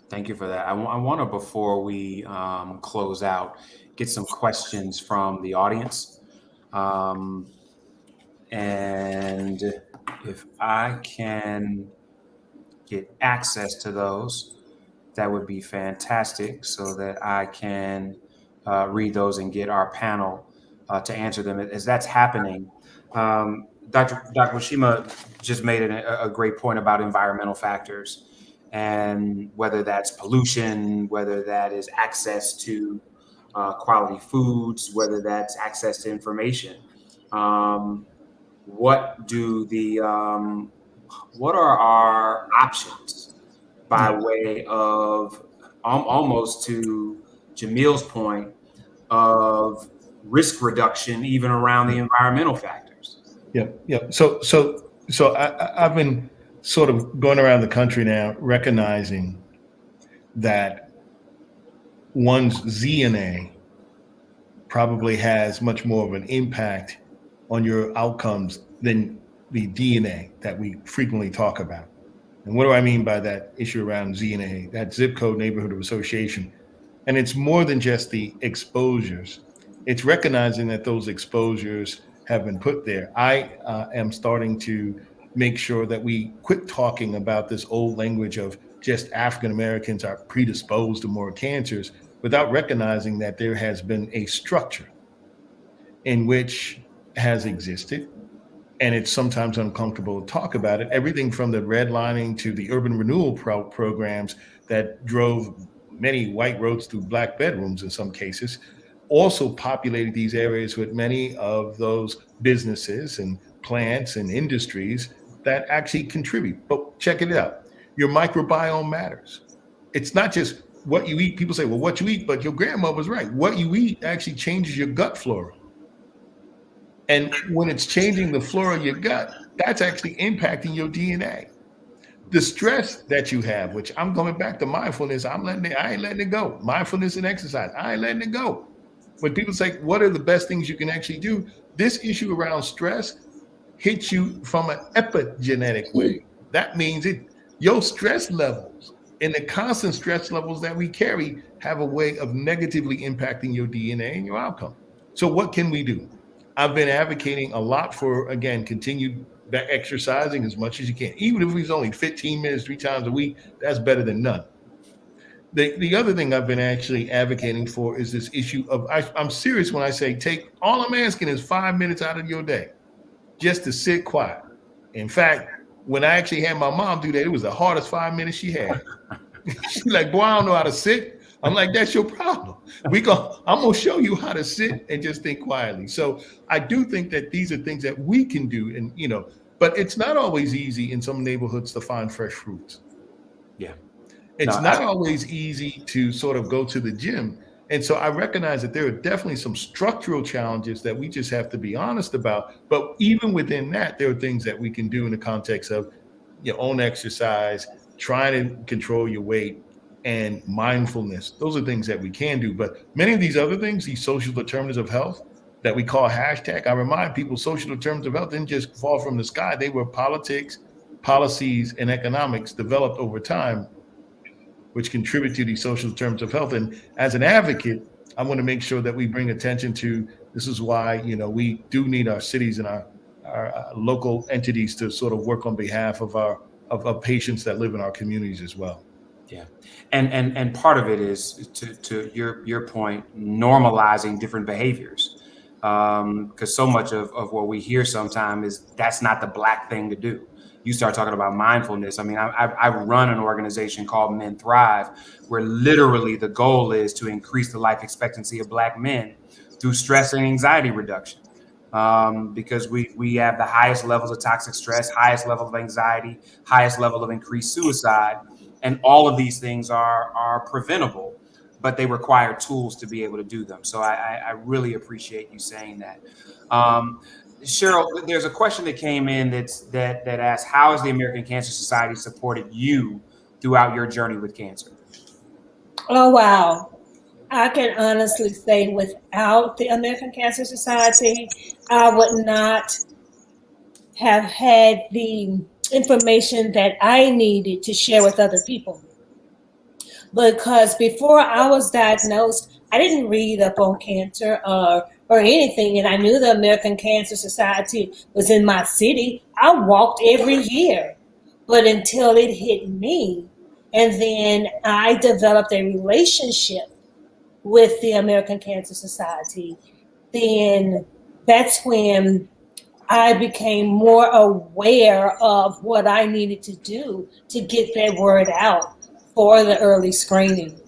Thank you for that. I want to, before we close out, get some questions from the audience. And if I can get access to those, that would be fantastic, so that I can read those and get our panel to answer them as that's happening. Dr. Reshema just made a great point about environmental factors, and whether that's pollution, whether that is access to quality foods, whether that's access to information. What are our options by way of almost to Jamil's point of risk reduction, even around the environmental factors? Yeah. So I've been sort of going around the country now, recognizing that one's DNA probably has much more of an impact on your outcomes than the DNA that we frequently talk about. And what do I mean by that issue around DNA? That zip code neighborhood of association. And it's more than just the exposures. It's recognizing that those exposures have been put there. I am starting to make sure that we quit talking about this old language of just African Americans are predisposed to more cancers, without recognizing that there has been a structure in which has existed, and it's sometimes uncomfortable to talk about it. Everything from the redlining to the urban renewal programs that drove many white roads through black bedrooms in some cases, also populated these areas with many of those businesses and plants and industries that actually contribute. But check it out. Your microbiome matters. It's not just what you eat. People say, well, what you eat, but your grandma was right. What you eat actually changes your gut flora. And when it's changing the flora of your gut, that's actually impacting your DNA. The stress that you have, which I'm going back to mindfulness, I ain't letting it go. Mindfulness and exercise, I ain't letting it go. When people say, what are the best things you can actually do? This issue around stress hits you from an epigenetic way. That means your stress levels and the constant stress levels that we carry have a way of negatively impacting your DNA and your outcome. So what can we do? I've been advocating a lot for, again, continued exercising as much as you can. Even if it's only 15 minutes 3 times a week, that's better than none. The other thing I've been actually advocating for is this issue of, I'm serious when I say all I'm asking is 5 minutes out of your day just to sit quiet. In fact, when I actually had my mom do that, it was the hardest 5 minutes she had. She's like, boy, I don't know how to sit. I'm like, that's your problem. I'm gonna show you how to sit and just think quietly. So I do think that these are things that we can do, and but it's not always easy in some neighborhoods to find fresh fruits. Yeah. It's not always easy to sort of go to the gym. And so I recognize that there are definitely some structural challenges that we just have to be honest about. But even within that, there are things that we can do in the context of your own exercise, trying to control your weight, and mindfulness. Those are things that we can do. But many of these other things, these social determinants of health that we call hashtag, I remind people, social determinants of health didn't just fall from the sky. They were politics, policies, and economics developed over time, which contribute to these social determinants of health. And as an advocate, I want to make sure that we bring attention to, this is why, we do need our cities and our local entities to sort of work on behalf of of patients that live in our communities as well. Yeah. And part of it is, to your point, normalizing different behaviors. Because so much of what we hear sometimes is that's not the Black thing to do. You start talking about mindfulness. I mean, I run an organization called Men Thrive, where literally the goal is to increase the life expectancy of Black men through stress and anxiety reduction. Because we have the highest levels of toxic stress, highest level of anxiety, highest level of increased suicide. And all of these things are preventable, but they require tools to be able to do them. So I really appreciate you saying that. Cheryl, there's a question that came in that asks, how has the American Cancer Society supported you throughout your journey with cancer? Oh, wow. I can honestly say without the American Cancer Society, I would not have had the information that I needed to share with other people. Because before I was diagnosed, I didn't read up on cancer or anything, and I knew the American Cancer Society was in my city. I walked every year, but until it hit me, and then I developed a relationship with the American Cancer Society, then that's when I became more aware of what I needed to do to get that word out for the early screening.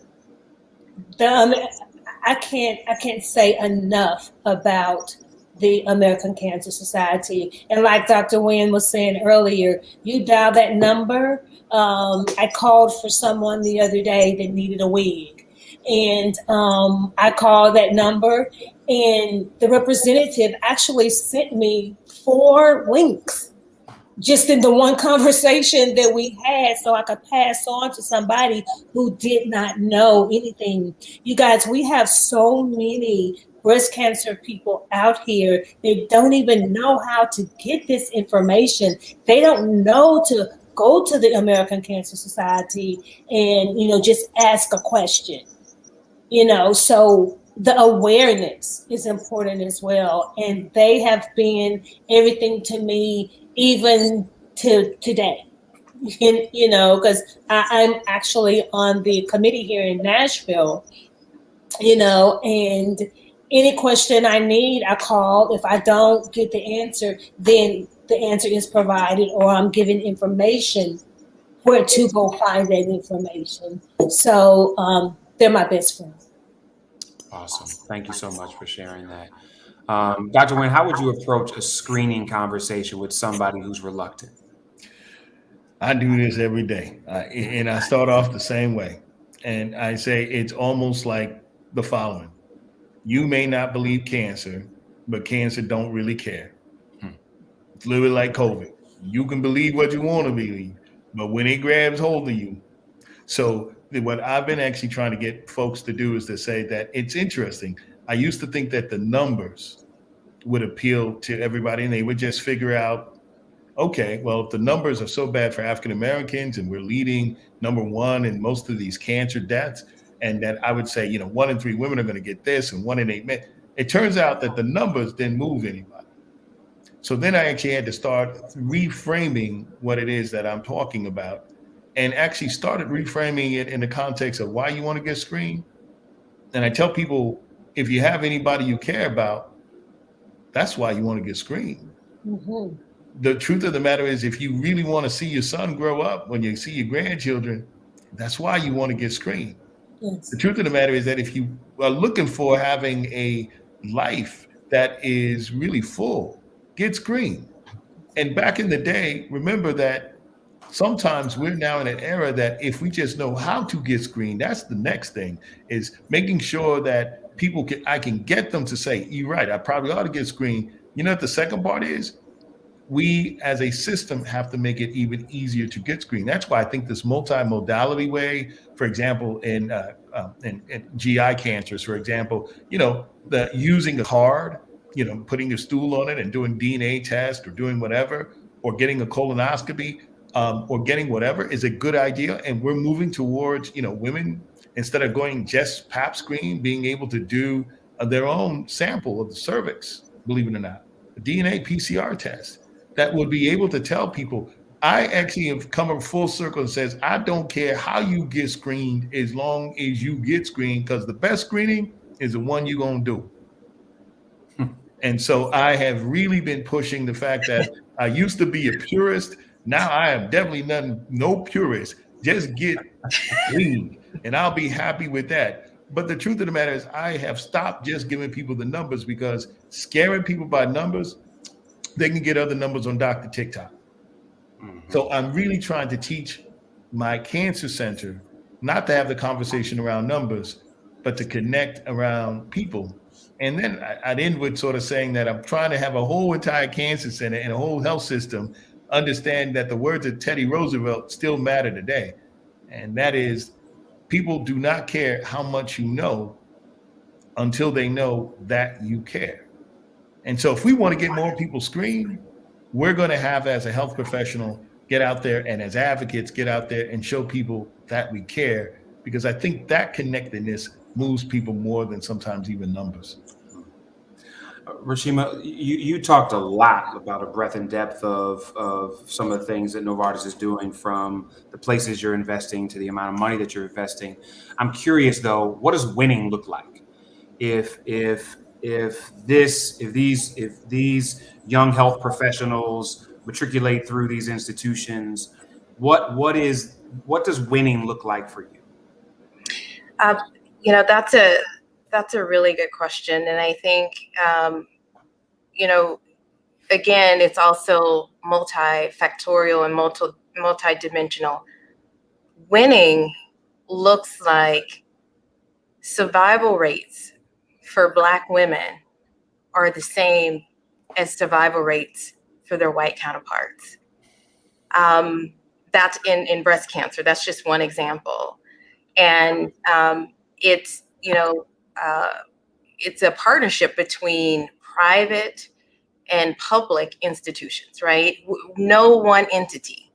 I can't say enough about the American Cancer Society. And like Dr. Winn was saying earlier, you dial that number. I called for someone the other day that needed a wig. And I called that number, and the representative actually sent me 4 links just in the one conversation that we had, so I could pass on to somebody who did not know anything. You guys, we have so many breast cancer people out here that don't even know how to get this information. They don't know to go to the American Cancer Society and, just ask a question. So the awareness is important as well. And they have been everything to me, even to today, because I'm actually on the committee here in Nashville, and any question I need, I call. If I don't get the answer, then the answer is provided, or I'm given information where to go find that information. So they're my best friends. Awesome. Thank you so much for sharing that. Dr. Winn, how would you approach a screening conversation with somebody who's reluctant? I do this every day, and I start off the same way. And I say it's almost like the following. You may not believe cancer, but cancer don't really care. It's literally like COVID. You can believe what you want to believe, but when it grabs hold of you. So what I've been actually trying to get folks to do is to say that it's interesting. I used to think that the numbers would appeal to everybody, and they would just figure out, okay, well, if the numbers are so bad for African Americans and we're leading number 1 in most of these cancer deaths, and that I would say, 1 in 3 women are going to get this and 1 in 8 men. It turns out that the numbers didn't move anybody. So then I actually had to start reframing what it is that I'm talking about, and actually started reframing it in the context of why you want to get screened. And I tell people, if you have anybody you care about, that's why you want to get screened. Mm-hmm. The truth of the matter is, if you really want to see your son grow up, when you see your grandchildren, that's why you want to get screened. Yes. The truth of the matter is that if you are looking for having a life that is really full, get screened. And back in the day, remember that sometimes we're now in an era that if we just know how to get screened, that's the next thing, is making sure that I can get them to say, you're right, I probably ought to get screened. You know what the second part is? We as a system have to make it even easier to get screened. That's why I think this multimodality way, for example, in GI cancers, for example, the using a card, putting your stool on it and doing DNA test or doing whatever, or getting a colonoscopy, or getting whatever is a good idea. And we're moving towards, women, instead of going just pap screen, being able to do their own sample of the cervix, believe it or not, a DNA PCR test that would be able to tell people. I actually have come full circle and says, I don't care how you get screened as long as you get screened, because the best screening is the one you're going to do. And so I have really been pushing the fact that I used to be a purist. Now I am definitely no purist. Just get clean, and I'll be happy with that. But the truth of the matter is, I have stopped just giving people the numbers, because scaring people by numbers, they can get other numbers on Dr. TikTok. So I'm really trying to teach my cancer center not to have the conversation around numbers, but to connect around people. And then I'd end with sort of saying that I'm trying to have a whole entire cancer center and a whole health system understand that the words of Teddy Roosevelt still matter today. And that is, people do not care how much you know until they know that you care. And so if we want to get more people screened, we're going to have, as a health professional, get out there, and as advocates, get out there and show people that we care, because I think that connectedness moves people more than sometimes even numbers. Reshema, you talked a lot about a breadth and depth of some of the things that Novartis is doing, from the places you're investing to the amount of money that you're investing. I'm curious though, what does winning look like? If these young health professionals matriculate through these institutions, what does winning look like for you? That's a really good question. And I think, again, it's also multifactorial and multidimensional. Winning looks like survival rates for Black women are the same as survival rates for their white counterparts. That's in breast cancer. That's just one example. And it's a partnership between private and public institutions, right? No one entity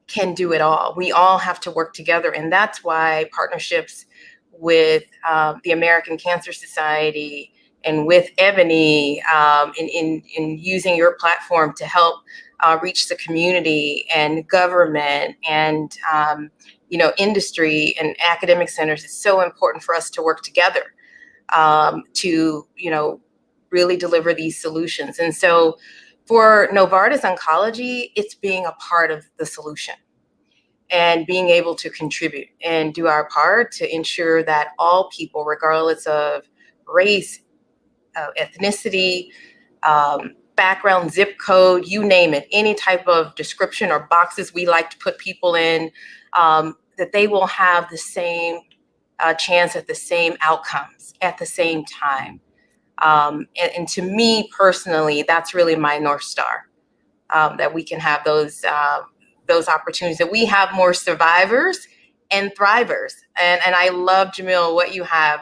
can do it all. We all have to work together. And that's why partnerships with the American Cancer Society and with Ebony in using your platform to help reach the community and government and industry and academic centers is so important for us to work together to really deliver these solutions. And so for Novartis Oncology, it's being a part of the solution and being able to contribute and do our part to ensure that all people, regardless of race, ethnicity, background, zip code, you name it, any type of description or boxes we like to put people in, that they will have the same chance at the same outcomes at the same time. And to me personally, that's really my North Star, that we can have those opportunities, that we have more survivors and thrivers. And I love, Jamil, what you have,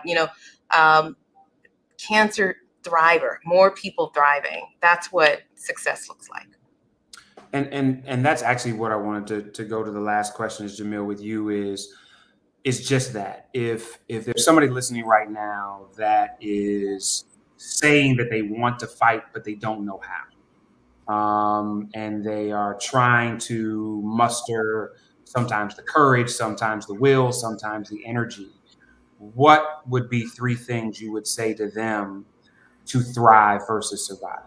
cancer thriver, more people thriving. That's what success looks like. And that's actually what I wanted to go to the last question is, Jamil, with you is just that. If there's somebody listening right now that is saying that they want to fight, but they don't know how, and they are trying to muster sometimes the courage, sometimes the will, sometimes the energy, what would be 3 things you would say to them to thrive versus survive?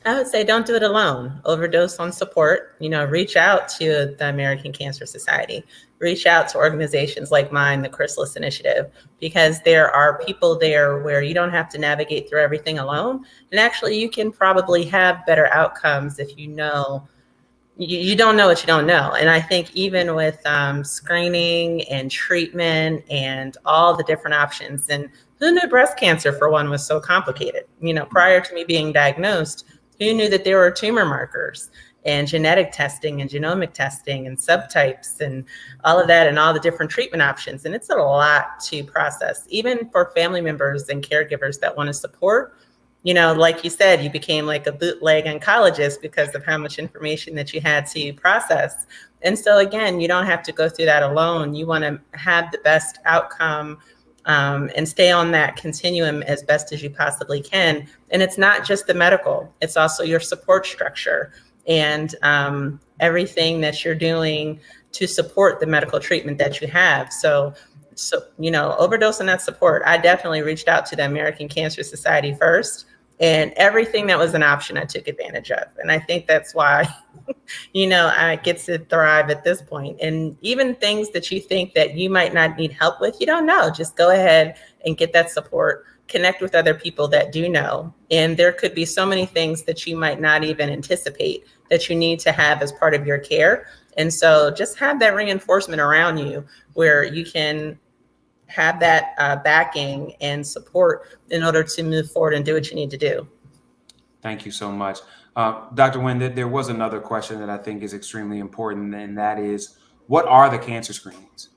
I would say don't do it alone. Overdose on support. Reach out to the American Cancer Society. Reach out to organizations like mine, the Chrysalis Initiative, because there are people there where you don't have to navigate through everything alone. And actually, you can probably have better outcomes if you know you don't know what you don't know. And I think even with screening and treatment and all the different options, and who knew breast cancer, for one, was so complicated? Prior to me being diagnosed, who knew that there were tumor markers and genetic testing and genomic testing and subtypes and all of that and all the different treatment options? And it's a lot to process, even for family members and caregivers that want to support. Like you said, you became like a bootleg oncologist because of how much information that you had to process. And so again, you don't have to go through that alone. You want to have the best outcome and stay on that continuum as best as you possibly can. And it's not just the medical, it's also your support structure and everything that you're doing to support the medical treatment that you have. So overdose on that support. I definitely reached out to the American Cancer Society first. And everything that was an option, I took advantage of. And I think that's why, I get to thrive at this point. And even things that you think that you might not need help with, you don't know. Just go ahead and get that support. Connect with other people that do know. And there could be so many things that you might not even anticipate that you need to have as part of your care. And so just have that reinforcement around you where you can have that backing and support in order to move forward and do what you need to do. Thank you so much. Dr. Winn, there was another question that I think is extremely important, and that is, what are the cancer screenings?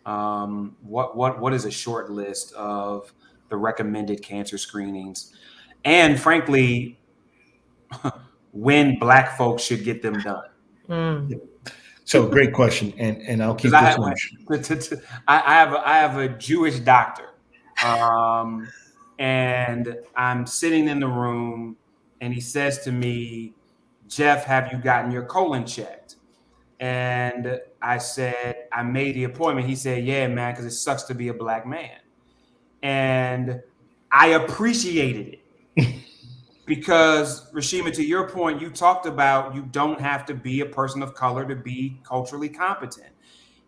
What is a short list of the recommended cancer screenings? And frankly, when Black folks should get them done? So great question, and I'll keep this one. I have a Jewish doctor, and I'm sitting in the room, and he says to me, "Jeff, have you gotten your colon checked?" And I said, "I made the appointment." He said, "Yeah, man, because it sucks to be a Black man." And I appreciated it. Because, Reshema, to your point, you talked about you don't have to be a person of color to be culturally competent.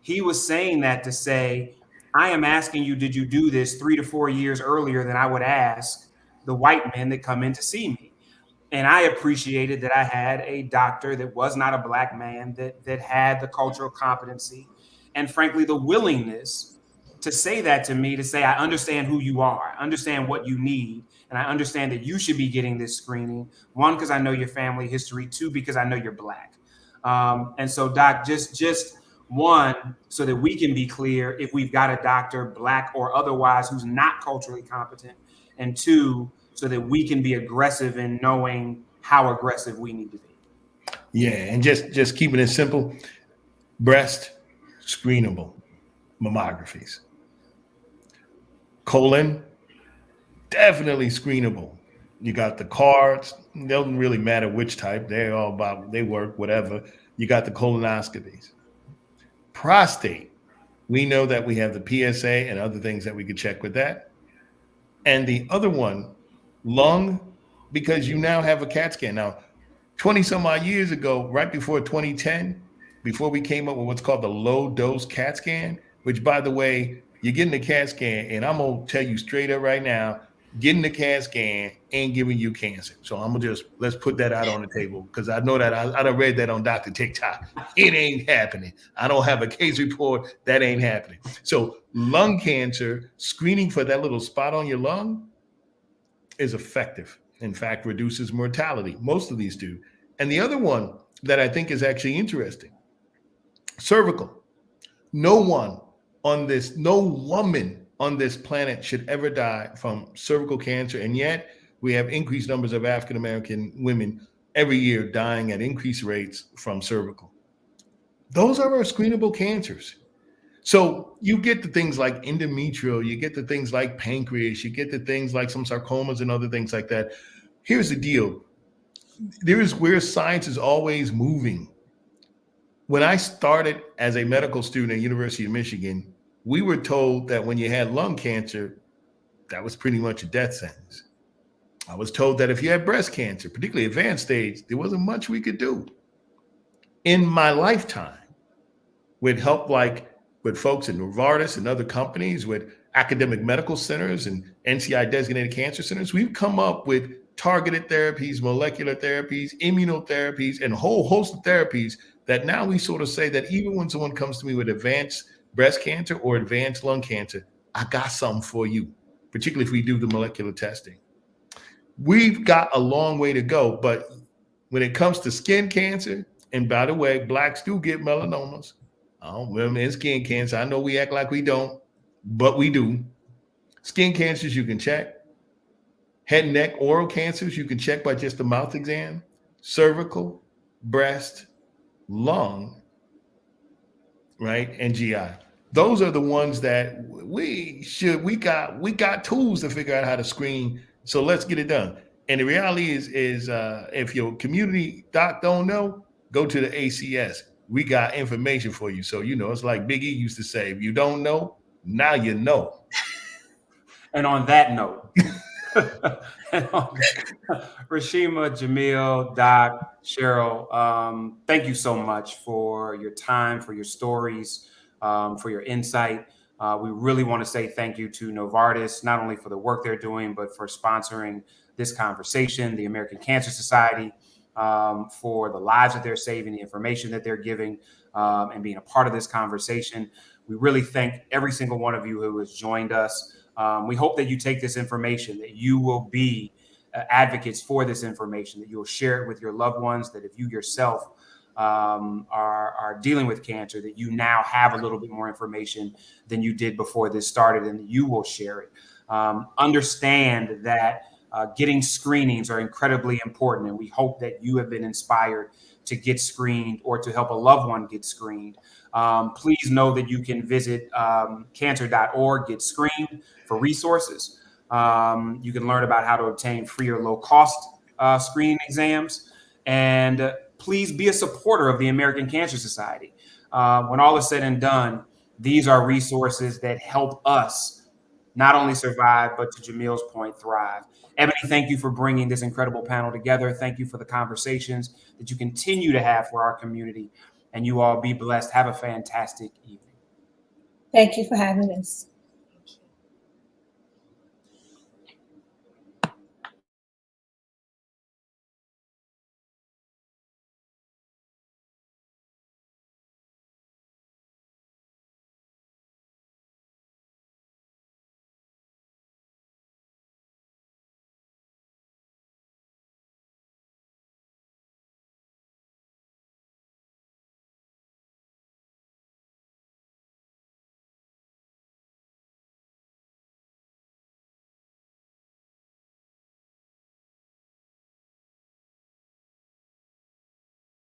He was saying that to say, I am asking you, did you do this 3 to 4 years earlier than I would ask the white men that come in to see me? And I appreciated that I had a doctor that was not a Black man, that had the cultural competency and, frankly, the willingness to say that to me, to say, I understand who you are, I understand what you need, and I understand that you should be getting this screening. 1, because I know your family history. 2, because I know you're Black. And so, Doc, just 1, so that we can be clear if we've got a doctor, Black or otherwise, who's not culturally competent. And 2, so that we can be aggressive in knowing how aggressive we need to be. Yeah, and just keeping it simple, breast, screenable mammographies. Colon, definitely screenable. You got the cards, it doesn't really matter which type, they're all about, they work, whatever. You got the colonoscopies. Prostate, we know that we have the PSA and other things that we could check with that. And the other one, lung, because you now have a CAT scan. Now, 20 some odd years ago, right before 2010, before we came up with what's called the low dose CAT scan, which, by the way, you're getting the CAT scan, and I'm going to tell you straight up right now, getting the CAT scan ain't giving you cancer. So I'm going to let's put that out on the table, because I know that I done read that on Dr. TikTok. It ain't happening. I don't have a case report. That ain't happening. So lung cancer, screening for that little spot on your lung is effective. In fact, reduces mortality. Most of these do. And the other one that I think is actually interesting, cervical. No woman on this planet should ever die from cervical cancer. And yet we have increased numbers of African-American women every year dying at increased rates from cervical. Those are our screenable cancers. So you get the things like endometrial, you get the things like pancreas, you get the things like some sarcomas and other things like that. Here's the deal. There is where science is always moving. When I started as a medical student at University of Michigan, we were told that when you had lung cancer, that was pretty much a death sentence. I was told that if you had breast cancer, particularly advanced stage, there wasn't much we could do. In my lifetime, with help with folks at Novartis and other companies, with academic medical centers and NCI designated cancer centers, we've come up with targeted therapies, molecular therapies, immunotherapies, and a whole host of therapies that now we sort of say that even when someone comes to me with advanced breast cancer or advanced lung cancer, I got something for you, particularly if we do the molecular testing. We've got a long way to go, but when it comes to skin cancer, and by the way, Blacks do get melanomas. Women and skin cancer, I know we act like we don't, but we do. Skin cancers you can check. Head and neck, oral cancers you can check by just a mouth exam. Cervical, breast, lung, right, and GI. Those are the ones that we got tools to figure out how to screen. So let's get it done. And the reality is if your community doc don't know, go to the ACS. We got information for you. So, it's like Big E used to say, if you don't know, now you know. And on that note, Reshema, Jamil, Doc, Cheryl, thank you so much for your time, for your stories, for your insight. We really want to say thank you to Novartis, not only for the work they're doing, but for sponsoring this conversation, the American Cancer Society, for the lives that they're saving, the information that they're giving, and being a part of this conversation. We really thank every single one of you who has joined us. We hope that you take this information, that you will be advocates for this information, that you'll share it with your loved ones, that if you yourself are dealing with cancer, that you now have a little bit more information than you did before this started, and you will share it. Understand that getting screenings are incredibly important, and we hope that you have been inspired to get screened or to help a loved one get screened. Please know that you can visit cancer.org, get screened for resources. You can learn about how to obtain free or low cost screening exams. And please be a supporter of the American Cancer Society. When all is said and done, these are resources that help us not only survive, but to Jamil's point, thrive. Ebony, thank you for bringing this incredible panel together. Thank you for the conversations that you continue to have for our community. And you all be blessed. Have a fantastic evening. Thank you for having us.